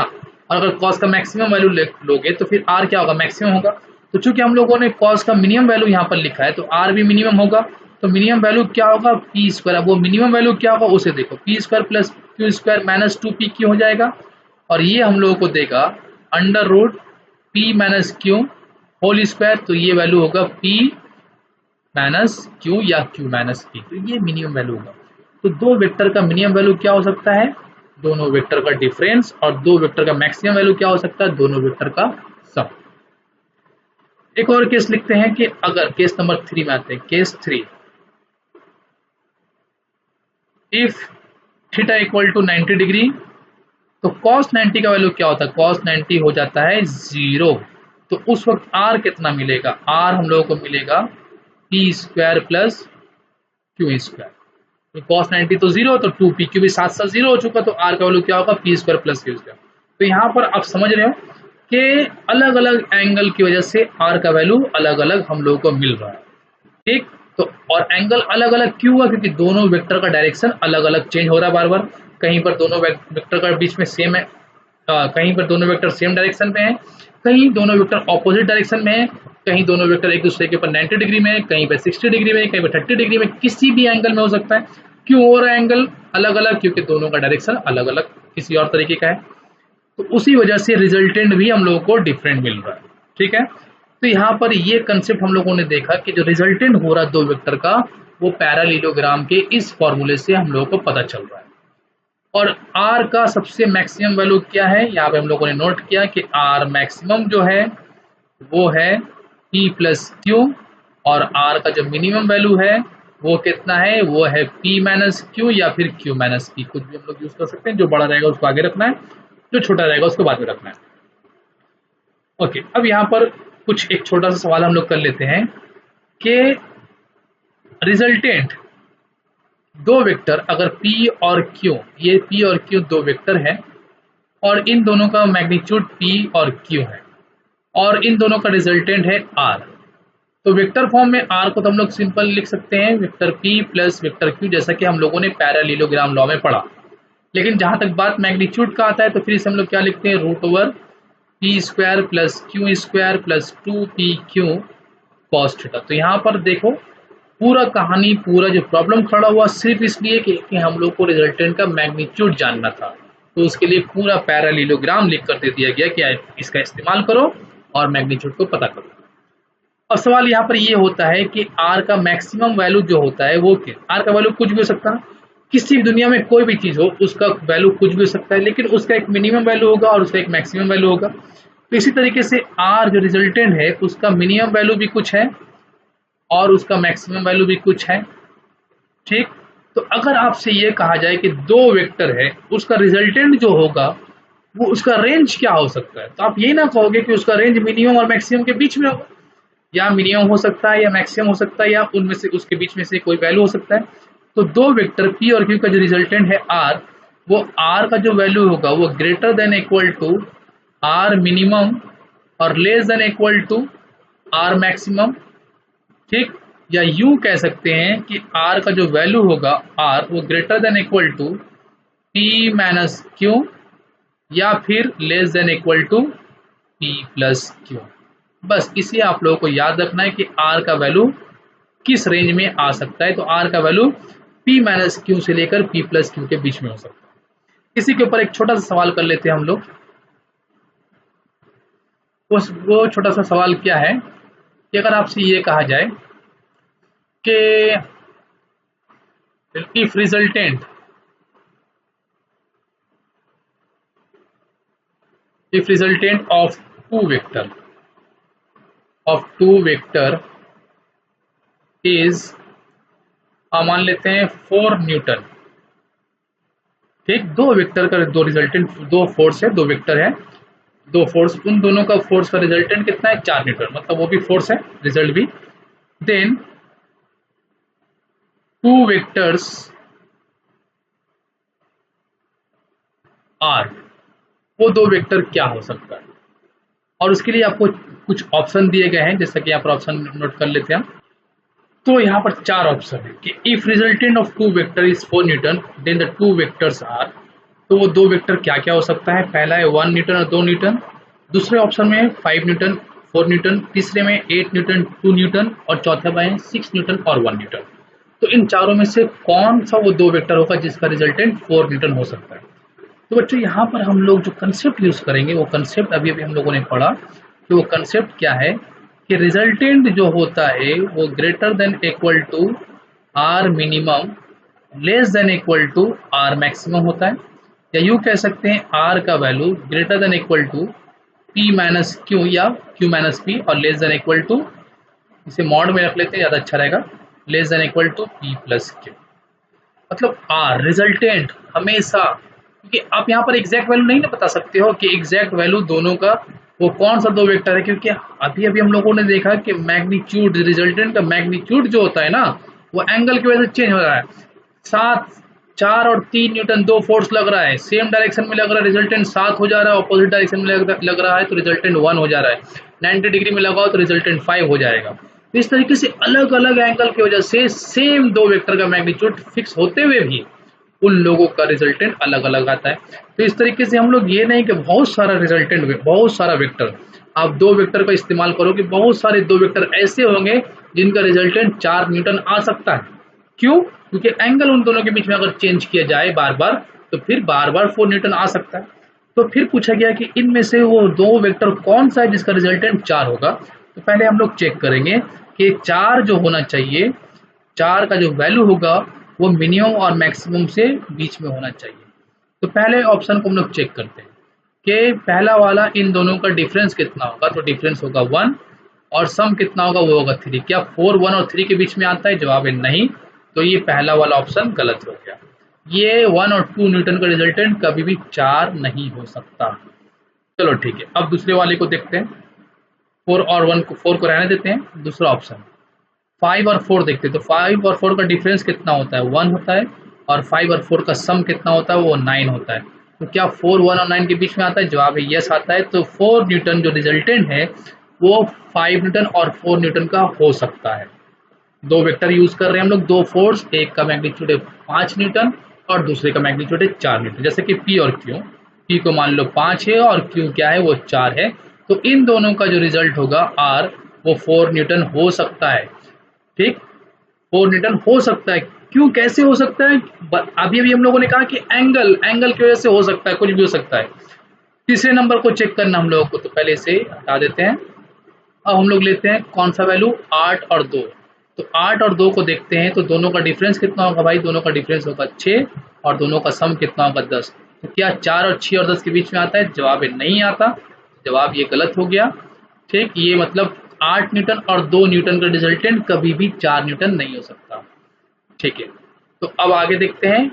और अगर कॉस का मैक्सिमम वैल्यू लोगे तो फिर R क्या होगा, मैक्सिमम होगा। तो चूंकि हम लोगों ने कॉस का मिनिमम वैल्यू यहाँ पर लिखा है तो R भी मिनिमम होगा, तो मिनिमम वैल्यू क्या होगा, पी स्क्वायर। अब वो मिनिमम वैल्यू क्या होगा उसे देखो, P square plus Q square minus 2pq हो जाएगा, और ये हम लोगों को देगा under root p minus Q whole square, तो ये वैल्यू होगा p माइनस क्यू या q माइनस p, तो ये मिनिमम वैल्यू होगा। तो दो वेक्टर का मिनिमम वैल्यू क्या हो सकता है, दोनों वेक्टर का डिफरेंस, और दो वेक्टर का मैक्सिमम वैल्यू क्या हो सकता है, दोनों वेक्टर का सम। एक और केस लिखते हैं कि अगर केस नंबर 3 में आते हैं, case 3, if theta equal to 90 degree, तो cos 90 का वैल्यू क्या होता है, cos 90 हो जाता है 0। तो उस वक्त r कितना मिलेगा, r हम लोगों को मिलेगा p square plus Q square. तो cos 90 तो 0, तो 2pq भी साथ साथ 0 हो चुका, तो r का वैल्यू क्या होगा, p square plus Q square. तो यहाँ पर आप समझ रहे हो कि अलग अलग एंगल की वजह से r का वैल्यू अलग अलग हम लोगों को मिल रहा है, ठीक। तो और एंगल अलग अलग क्यों हुआ, क्योंकि दोनों वेक्टर का डायरेक्शन अलग अलग चेंज हो रहा है बार बार। कहीं पर दोनों वेक्टर का बीच में सेम है, कहीं पर दोनों वेक्टर सेम डायरेक्शन में है, कहीं दोनों वेक्टर ऑपोजिट डायरेक्शन में है, कहीं दोनों वेक्टर एक दूसरे के ऊपर 90 डिग्री में है, कहीं पर 60 डिग्री में, कहीं पर 30 डिग्री में, किसी भी एंगल में हो सकता है। क्यों हो रहा है एंगल अलग अलग, क्योंकि दोनों का डायरेक्शन अलग अलग किसी और तरीके का है। तो उसी वजह से रिजल्टेंट भी हम लोगों को डिफरेंट मिल रहा है, ठीक है। तो यहाँ पर ये कंसेप्ट हम लोगों ने देखा कि जो रिजल्टेंट हो रहा है दो वेक्टर का, वो पैरेललोग्राम के इस फॉर्मूले से हम लोगों को पता चल रहा है। और r का सबसे मैक्सिमम वैल्यू क्या है, यहाँ पे हम लोगों ने नोट किया कि r मैक्सिमम जो है वो है p प्लस क्यू, और r का जो मिनिमम वैल्यू है वो कितना है, वो है p माइनस क्यू या फिर q माइनस p, कुछ भी हम लोग यूज कर सकते हैं। जो बड़ा रहेगा उसको आगे रखना है, जो छोटा रहेगा उसको बाद में रखना है। ओके, अब यहाँ पर कुछ एक छोटा सा सवाल हम लोग कर लेते हैं कि रिजल्टेंट दो वेक्टर अगर p और q, ये p और q दो वेक्टर हैं और इन दोनों का मैग्नीट्यूड p और q है और इन दोनों का रिजल्टेंट है r, तो वेक्टर फॉर्म में r को तो हम लोग सिंपल लिख सकते हैं vector p plus vector q, जैसा कि हम लोगों ने पैरेललोग्राम लॉ में पढ़ा। लेकिन जहां तक बात मैग्नीट्यूड का आता है तो फिर इसे हम लोग क्या लिखते हैं, root over p square plus Q square plus 2pq cos theta. तो यहाँ पर देखो पूरा कहानी, पूरा जो प्रॉब्लम खड़ा हुआ सिर्फ इसलिए कि हम लोग को रिजल्टेंट का मैग्नीट्यूड जानना था, तो उसके लिए पूरा पैरेललोग्राम लिख कर दे दिया गया कि इसका इस्तेमाल करो और मैग्नीट्यूड को पता करो। अब सवाल यहाँ पर ये होता है कि r का मैक्सिमम वैल्यू जो होता है वो क्या, r का वैल्यू कुछ भी हो सकता है, किसी भी दुनिया में कोई भी चीज हो उसका वैल्यू कुछ भी हो सकता है, लेकिन उसका एक मिनिमम वैल्यू होगा और उसका एक मैक्सिमम वैल्यू होगा। तो इसी तरीके से r जो रिजल्टेंट है उसका मिनिमम वैल्यू भी कुछ है और उसका मैक्सिमम वैल्यू भी कुछ है, ठीक। तो अगर आपसे ये कहा जाए कि दो वेक्टर है, उसका रिजल्टेंट जो होगा वो उसका रेंज क्या हो सकता है, तो आप ये ना कहोगे कि उसका रेंज मिनिमम और मैक्सिमम के बीच में होगा, या मिनिमम हो सकता है या मैक्सिमम हो सकता है या उनमें से उसके बीच में से कोई वैल्यू हो सकता है। तो दो वेक्टर p और q का जो रिजल्टेंट है r, वो r का जो वैल्यू होगा वो greater than equal to r minimum और less than equal to r maximum, ठीक। या यूं कह सकते हैं कि r का जो वैल्यू होगा r, वो greater than equal to p minus Q या फिर less than equal to p plus Q. बस इसे आप लोगों को याद रखना है कि r का वैल्यू किस रेंज में आ सकता है। तो r का वैल्यू p माइनस क्यू से लेकर p प्लस क्यू के बीच में हो सकता है। इसी के ऊपर एक छोटा सा सवाल कर लेते हैं हम लोग। वो छोटा सा सवाल क्या है कि अगर आपसे ये कहा जाए कि if resultant of two vector is, मान लेते हैं 4 न्यूटन, ठीक। दो वेक्टर का दो रिजल्टेंट, दो फोर्स है, दो वेक्टर है, दो फोर्स, उन दोनों का फोर्स का रिजल्टेंट कितना है, 4 न्यूटन, मतलब वो भी फोर्स है, रिजल्ट भी। देन टू वेक्टर्स आर, वो दो वेक्टर क्या हो सकता है, और उसके लिए आपको कुछ ऑप्शन दिए गए हैं, जैसा कि यहाँ पर ऑप्शन नोट कर लेते हैं हम। तो यहाँ पर 4 ऑप्शन है कि if resultant of two vector is 4 newton then the two vectors are, तो वो दो वेक्टर क्या क्या हो सकता है। पहला है 1 न्यूटन और 2 न्यूटन, दूसरे ऑप्शन में 5 न्यूटन 4 न्यूटन, तीसरे में 8 न्यूटन 2 न्यूटन और चौथे में 6 न्यूटन और 1 न्यूटन। तो इन चारों में से कौन सा वो दो वेक्टर होगा जिसका रिजल्टेंट 4 न्यूटन हो सकता है। तो बच्चों यहाँ पर हम लोग जो कंसेप्ट यूज करेंगे वो कंसेप्ट अभी हम लोगों ने पढ़ा, तो वो कंसेप्ट क्या है कि रिजल्टेंट जो होता है वो greater than equal to R minimum less than equal to R maximum होता है, या यूँ कह सकते हैं आर का value greater than equal to P minus Q या क्यू माइनस पी और लेस देन इक्वल टू, इसे मॉड में रख लेते हैं ज़्यादा अच्छा रहेगा, less than equal to P plus Q. मतलब आर रिजल्टेंट हमेशा, क्योंकि आप यहाँ पर एग्जैक्ट वैल्यू नहीं ना बता सकते हो कि एग्जैक्ट वैल्यू दोनों का वो कौन सा दो वेक्टर है, क्योंकि अभी अभी हम लोगों ने देखा कि मैग्नीट्यूड रिजल्टेंट का मैग्नीट्यूड जो होता है ना वो एंगल की वजह से चेंज हो रहा है। 4 और 3 न्यूटन दो फोर्स लग रहा है, सेम डायरेक्शन में लग रहा है, रिजल्टेंट 7 हो जा रहा है, ऑपोजिट डायरेक्शन में लग रहा है तो रिजल्टेंट 1 हो जा रहा है, 90 डिग्री में लगाओ तो रिजल्टेंट 5 हो जाएगा। तो इस तरीके से अलग अलग एंगल की वजह से सेम दो वेक्टर का मैग्नीट्यूड फिक्स होते हुए भी उन लोगों का रिजल्टेंट अलग अलग आता है। तो इस तरीके से हम लोग ये नहीं कि बहुत सारा रिजल्टेंट, बहुत सारा वेक्टर, आप दो वेक्टर का इस्तेमाल करो कि बहुत सारे दो वेक्टर ऐसे होंगे जिनका रिजल्टेंट 4 न्यूटन आ सकता है। क्यों? क्योंकि एंगल उन दोनों के बीच में अगर चेंज किया जाए बार बार तो फिर बार बार 4 न्यूटन आ सकता है। तो फिर पूछा गया कि इनमें से वो दो वेक्टर कौन सा है जिसका रिजल्टेंट 4 होगा। तो पहले हम लोग चेक करेंगे कि 4 जो होना चाहिए, 4 का जो वैल्यू होगा वो मिनिमम और मैक्सिमम से बीच में होना चाहिए। तो पहले ऑप्शन को हम लोग चेक करते हैं कि पहला वाला इन दोनों का डिफरेंस कितना होगा। तो डिफरेंस होगा 1 और सम कितना होगा वो होगा 3। क्या 4 1 और 3 के बीच में आता है? जवाब है नहीं। तो ये पहला वाला ऑप्शन गलत हो गया। ये 1 और 2 न्यूटन का रिजल्टेंट कभी भी 4 नहीं हो सकता। चलो ठीक है, अब दूसरे वाले को देखते हैं। 4 और 1 को 4 को रहने देते हैं। दूसरा ऑप्शन 5 और 4 देखते हैं। तो 5 और 4 का डिफरेंस कितना होता है? 1 होता है। और 5 और 4 का सम कितना होता है? वो 9 होता है। तो क्या 4 1 और 9 के बीच में आता है? जवाब है यस आता है। तो 4 न्यूटन जो रिजल्टेंट है वो 5 न्यूटन और 4 न्यूटन का हो सकता है। दो वेक्टर यूज कर रहे हैं हम लोग, दो फोर्स, एक का मैग्नीट्यूड है 5 न्यूटन और दूसरे का मैग्नीट्यूड है 4 न्यूटन। जैसे कि पी और क्यू, पी को मान लो 5 है और क्यू क्या है? वो 4 है। तो इन दोनों का जो रिजल्ट होगा आर वो 4 न्यूटन हो सकता है। ठीक, 4 न्यूटन हो सकता है। क्यों, कैसे हो सकता है? अभी अभी हम लोगों ने कहा कि एंगल की वजह से हो सकता है, कुछ भी हो सकता है। तीसरे नंबर को चेक करना हम लोगों को, तो पहले से हटा देते हैं। अब हम लोग लेते हैं कौन सा वैल्यू? 8 और 2। तो 8 और 2 को देखते हैं तो दोनों का डिफरेंस कितना होगा भाई? दोनों का डिफरेंस होगा 6 और दोनों का सम कितना होगा? 10। तो क्या 4 और 6 और 10 के बीच में आता है? जवाब है नहीं आता। जवाब ये गलत हो गया। ठीक, ये मतलब 8 न्यूटन और 2 न्यूटन का रिजल्टेंट कभी भी 4 न्यूटन नहीं हो सकता। ठीक है, तो अब आगे देखते हैं,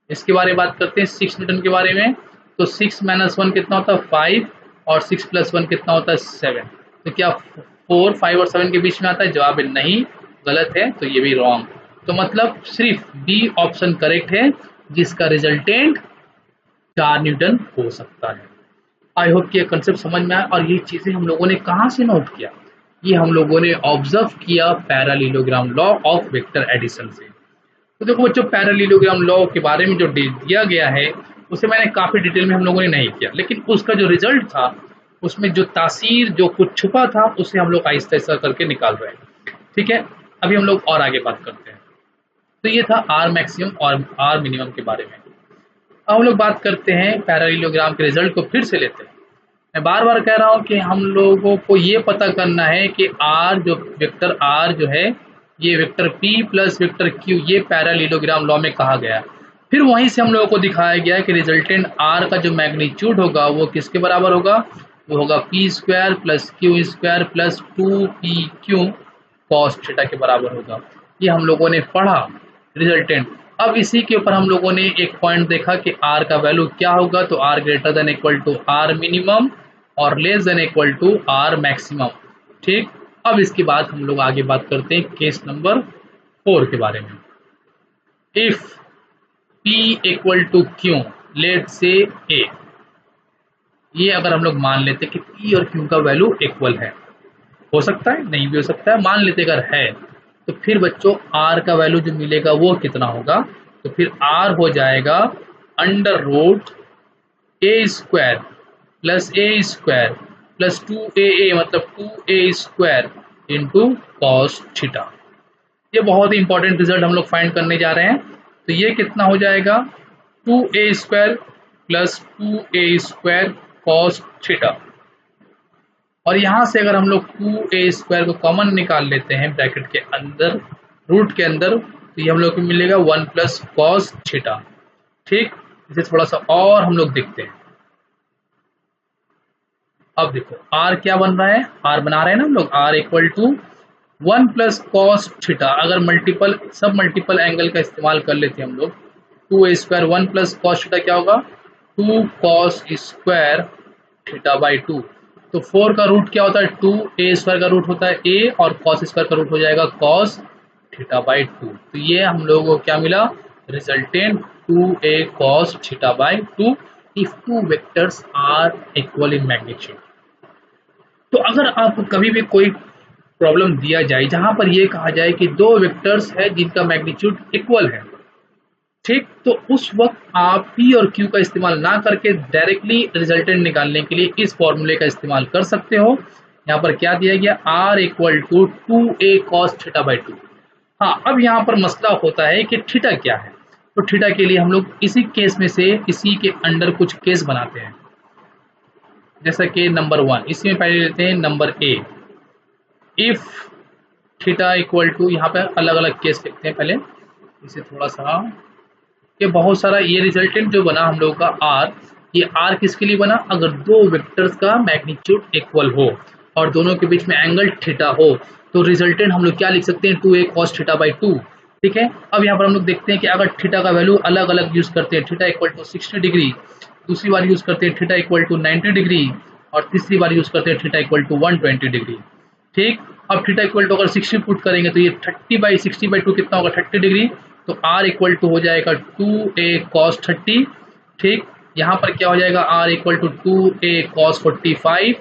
इसके बारे में बात करते हैं 6 न्यूटन के बारे में। तो 6 - 1 कितना होता है? 5 और 6 + 1 कितना होता है? 7। तो क्या 4 5 और 7 के बीच में आता है? जवाब है नहीं, गलत है। तो ये भी रॉन्ग। तो मतलब सिर्फ बी ऑप्शन करेक्ट है जिसका रिजल्टेंट 4 न्यूटन हो सकता है। आई होप कि ये कंसेप्ट समझ में आया। और ये चीज़ें हम लोगों ने कहाँ से नोट किया? ये हम लोगों ने ऑब्जर्व किया parallelogram law of vector addition से। तो देखो बच्चों, पैरेललोग्राम लॉ के बारे में जो दिया गया है उसे मैंने काफ़ी डिटेल में हम लोगों ने नहीं किया, लेकिन उसका जो रिजल्ट था उसमें जो तासीर, जो कुछ छुपा था, उसे हम लोग आहिस्ता आहिस्ता करके निकाल रहे हैं। ठीक है, अभी हम लोग और आगे बात करते हैं। तो ये था आर मैक्सिमम और आर मिनिमम के बारे में। अब हम लोग बात करते हैं पैरेललोग्राम के रिजल्ट को फिर से लेते हैं। मैं बार बार कह रहा हूँ कि हम लोगों को ये पता करना है कि आर जो वेक्टर आर जो है ये vector P plus vector Q ये पैरेललोग्राम लॉ में कहा गया है। फिर वहीं से हम लोगों को दिखाया गया है कि रिजल्टेंट आर का जो मैग्नीट्यूड होगा वो किसके बराबर होगा? वो होगा P square plus Q square plus 2pq cos theta के बराबर होगा। ये हम लोगों ने पढ़ा रिजल्टेंट। अब इसी के ऊपर हम लोगों ने एक पॉइंट देखा कि आर का वैल्यू क्या होगा। तो R greater than equal to R minimum और less than equal to R maximum. ठीक, अब इसके बाद हम लोग आगे बात करते हैं केस नंबर 4 के बारे में। If P equal to Q, let say A, ये अगर हम लोग मान लेते कि P और Q का वैल्यू इक्वल है, हो सकता है नहीं भी हो सकता है, मान लेते अगर है, तो फिर बच्चों R का वैल्यू जो मिलेगा वो कितना होगा? तो फिर R हो जाएगा under root A square plus A square plus 2AA, मतलब 2A square into cos theta. ये बहुत ही इंपॉर्टेंट रिजल्ट हम लोग फाइंड करने जा रहे हैं। तो ये कितना हो जाएगा? 2A square plus 2A square cos theta. और यहाँ से अगर हम लोग 2A स्क्वायर को कॉमन निकाल लेते हैं ब्रैकेट के अंदर, रूट के अंदर, तो ये हम लोग को मिलेगा 1 प्लस कॉस थीटा। ठीक, इसे थोड़ा सा और हम लोग देखते हैं। अब देखो R क्या बन रहा है? R बना रहे हैं ना हम लोग, R equal to 1 plus cos theta, अगर मल्टीपल एंगल का इस्तेमाल कर लेते हैं हम लोग, 2a² 1 प्लस कॉस थीटा क्या होगा, 2 कॉस स्क्वायर थीटा बाई 2। तो 4 का रूट क्या होता है 2, a² का रूट होता है a, और कॉस स्क्वायर का रूट हो जाएगा कॉस थीटा बाई 2। तो ये हम लोगों को क्या मिला, resultant 2a cos theta by 2 if two vectors are equal in magnitude. तो अगर आपको कभी भी कोई प्रॉब्लम दिया जाए जहां पर यह कहा जाए कि दो वेक्टर्स है जिनका मैग्नीट्यूड इक्वल है, ठीक, तो उस वक्त आप P और Q का इस्तेमाल ना करके डायरेक्टली रिजल्टेंट निकालने के लिए इस फॉर्मूले का इस्तेमाल कर सकते हो। यहाँ पर क्या दिया गया, R equal to 2a cos theta by 2। हाँ, अब यहाँ पर मसला होता है कि थीटा क्या है। तो थीटा के लिए हम लोग इसी केस में से इसी के अंडर कुछ केस बनाते हैं, जैसा कि नंबर 1, इसी में पहले लेते हैं number A। If theta equal to, यहाँ पे अलग अलग केस लिखते हैं पहले, इसे थोड़ा सा, कि बहुत सारा ये रिजल्टेंट जो बना हम लोगों का R, ये R किसके लिए बना, अगर दो वेक्टर्स का मैग्नीट्यूड इक्वल हो और दोनों के बीच में एंगल थीटा हो, तो रिजल्टेंट हम लोग क्या लिख सकते हैं, 2a cos थीटा बाई 2। ठीक है, अब यहाँ पर हम लोग देखते हैं कि अगर थीटा का वैल्यू अलग अलग यूज करते हैं, थीटा इक्वल टू 60 डिग्री, दूसरी बार यूज करते हैं थीटा इक्वल टू 90 डिग्री, और तीसरी बार यूज करते हैं थीटा इक्वल टू 120 डिग्री। ठीक, अब थीटा इक्वल टू अगर 60 पुट करेंगे तो ये 30/60/2 कितना होगा, 30 डिग्री। तो R इक्वल टू हो जाएगा 2a cos 30। ठीक, यहाँ पर क्या हो जाएगा, R equal to 2a cos 45,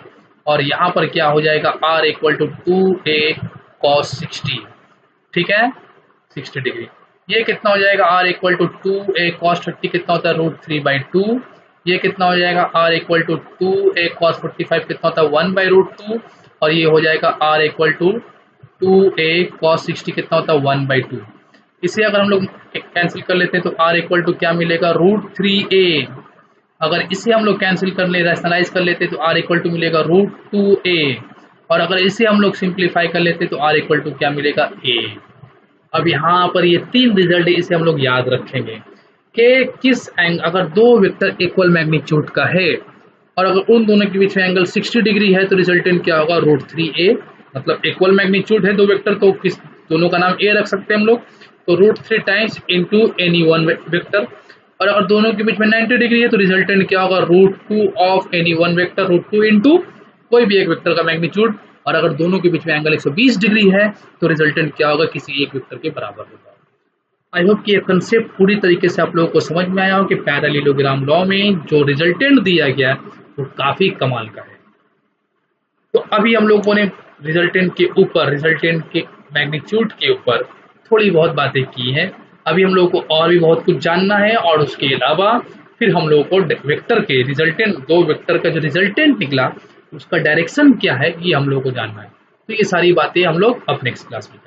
और यहाँ पर क्या हो जाएगा, R equal to 2a cos 60। ठीक है, 60 डिग्री। ये कितना हो जाएगा, R equal to 2a cos 30 कितना होता है, √3/2। ये कितना हो जाएगा, R equal to 2a cos 45 कितना होता है, 1/√2। और ये हो जाएगा R equal to 2a cos 60 कितना होता है, 1/2। इसे अगर हम लोग कैंसिल कर लेते हैं तो R इक्वल टू क्या मिलेगा, √3a। अगर इसे हम लोग कैंसिल कर ले, रैशनलाइज कर लेते तो R इक्वल टू मिलेगा √2a, और अगर इसे हम लोग सिंप्लीफाई कर लेते तो R इक्वल टू क्या मिलेगा, a। अब यहाँ पर ये तीन रिजल्ट, इसे हम लोग याद रखेंगे कि किस एंगल, अगर दो वेक्टर इक्वल मैग्नीट्यूड का है और अगर उन दोनों के बीच में एंगल 60 डिग्री है, तो रिजल्टेंट क्या होगा, √3a। मतलब इक्वल मैग्नीट्यूड है दो वेक्टर, तो किस दोनों का नाम a रख सकते हैं हम लोग, तो √3 times into any one vector. और अगर दोनों के बीच में 90 डिग्री है तो रिजल्टेंट क्या होगा, √2 of any one vector, √2 into कोई भी एक वेक्टर का मैग्नीट्यूड। और अगर दोनों के बीच में एंगल 120 डिग्री है तो रिजल्टेंट क्या होगा, किसी एक वेक्टर के बराबर होगा। आई होप कि ये कंसेप्ट पूरी तरीके से आप लोगों को समझ में आया हो कि पैरेललोग्राम लॉ में जो रिजल्टेंट दिया गया वो काफी कमाल का है। तो अभी हम लोगों ने रिजल्टेंट के ऊपर, रिजल्टेंट के मैग्नीट्यूड के ऊपर थोड़ी बहुत बातें की हैं। अभी हम लोगों को और भी बहुत कुछ जानना है, और उसके अलावा फिर हम लोगों को वेक्टर के रिजल्टेंट, दो वेक्टर का जो रिजल्टेंट निकला उसका डायरेक्शन क्या है, ये हम लोगों को जानना है। तो ये सारी बातें हम लोग अब नेक्स्ट क्लास में